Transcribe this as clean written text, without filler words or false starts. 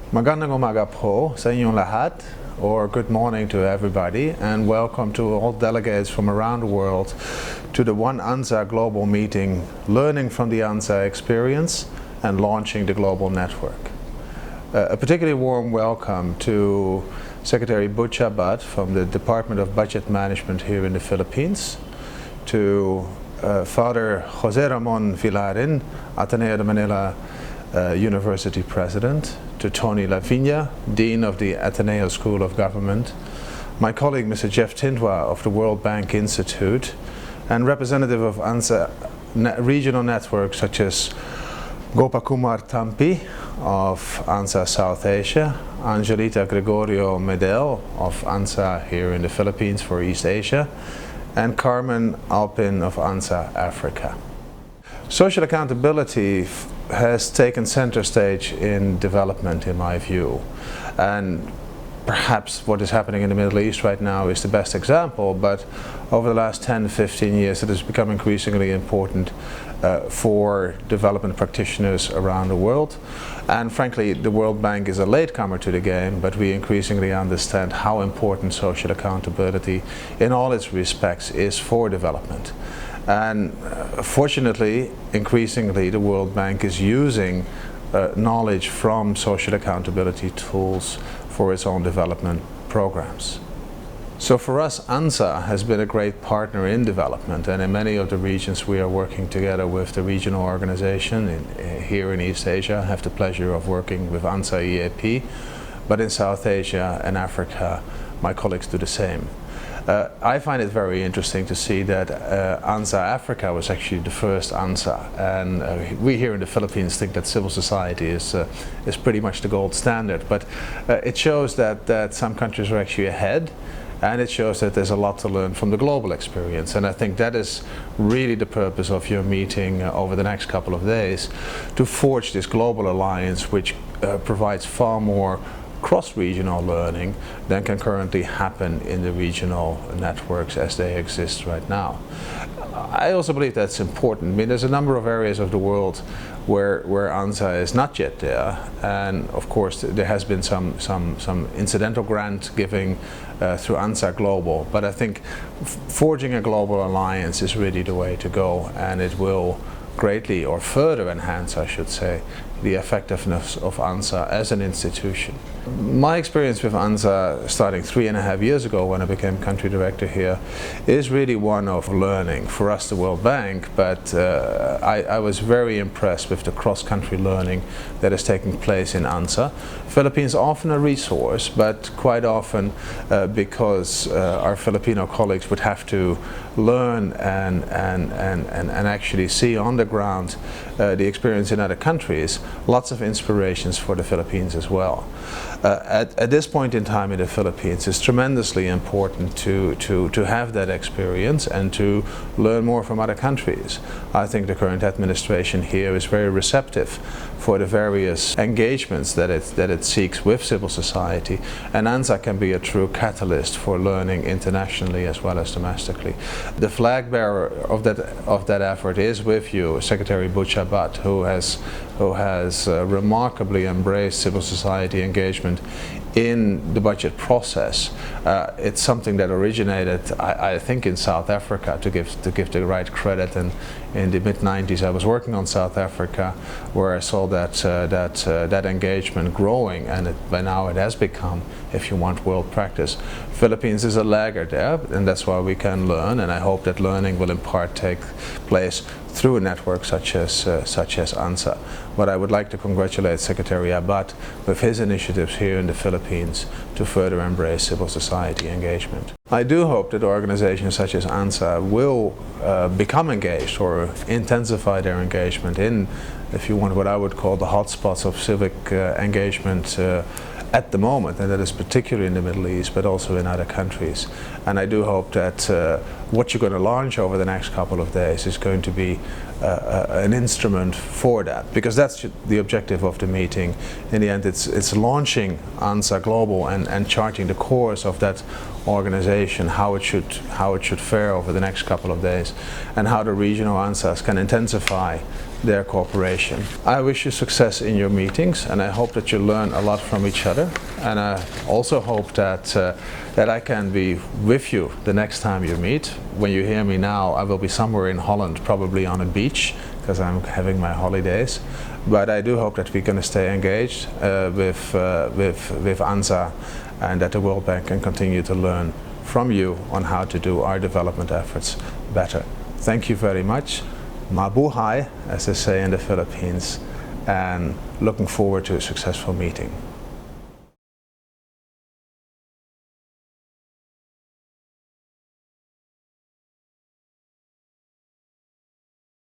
Magandang umaga po sa inyong lahat, or good morning to everybody, and welcome to all delegates from around the world to the ONE.ANSA global meeting, learning from the ANSA experience and launching the global network. A particularly warm welcome to Secretary Butch-Abad from the Department of Budget Management here in the Philippines, to Father Jose Ramon Villarin, Ateneo de Manila University President, to Tony Lavinia, Dean of the Ateneo School of Government, my colleague Mr. Jeff Tindwa of the World Bank Institute, and representative of ANSA regional networks such as Gopakumar Tampi of ANSA South Asia, Angelita Gregorio Medel of ANSA here in the Philippines for East Asia, and Carmen Alpin of ANSA Africa. Social accountability has taken center stage in development, in my view, and perhaps what is happening in the Middle East right now is the best example, but over the last 10-15 years it has become increasingly important for development practitioners around the world. And frankly, the World Bank is a latecomer to the game, but we increasingly understand how important social accountability in all its respects is for development. And fortunately, increasingly, the World Bank is using knowledge from social accountability tools for its own development programs. So for us, ANSA has been a great partner in development, and in many of the regions we are working together with the regional organization. Here in East Asia, I have the pleasure of working with ansa-eap, but in South Asia and Africa, my colleagues do the same. I find it very interesting to see that ANSA Africa was actually the first ANSA, and we here in the Philippines think that civil society is pretty much the gold standard, but it shows that some countries are actually ahead, and it shows that there's a lot to learn from the global experience. And I think that is really the purpose of your meeting over the next couple of days, to forge this global alliance which provides far more cross-regional learning than can currently happen in the regional networks as they exist right now. I also believe that's important. I mean, there's a number of areas of the world where ANSA is not yet there, and of course there has been some incidental grant giving through ANSA Global, but I think forging a global alliance is really the way to go, and it will greatly, or further enhance, I should say, the effectiveness of ANSA as an institution. My experience with ANSA, starting 3.5 years ago when I became country director here, is really one of learning. For us, the World Bank, but I was very impressed with the cross-country learning that is taking place in ANSA. Philippines often a resource, but quite often because our Filipino colleagues would have to learn and actually see on the ground the experience in other countries, lots of inspirations for the Philippines as well. At this point in time in the Philippines, it's tremendously important to have that experience and to learn more from other countries. I think the current administration here is very receptive for the various engagements that it seeks with civil society, and ANSA can be a true catalyst for learning internationally as well as domestically. The flag bearer of that effort is with you, Secretary Butch-Abad, who has remarkably embraced civil society engagement in the budget process. It's something that originated, I think, in South Africa, to give the right credit. And in the mid-90s, I was working on South Africa, where I saw that engagement growing, and by now it has become, if you want, world practice. Philippines is a laggard there, and that's why we can learn, and I hope that learning will in part take place through a network such as ANSA. But I would like to congratulate Secretary Abad with his initiatives here in the Philippines to further embrace civil society engagement. I do hope that organizations such as ANSA will become engaged or intensify their engagement in, if you want, what I would call the hotspots of civic engagement at the moment, and that is particularly in the Middle East, but also in other countries. And I do hope that what you're going to launch over the next couple of days is going to be an instrument for that, because that's the objective of the meeting. In the end, it's launching ANSA Global and charting the course of that organization, how it should fare over the next couple of days, and how the regional ANSAs can intensify their cooperation. I wish you success in your meetings, and I hope that you learn a lot from each other, and I also hope that I can be with you the next time you meet. When you hear me now, I will be somewhere in Holland, probably on a beach, because I'm having my holidays. But I do hope that we're going to stay engaged with ANSA, and that the World Bank can continue to learn from you on how to do our development efforts better. Thank you very much. Mabuhay, as they say in the Philippines, and looking forward to a successful meeting.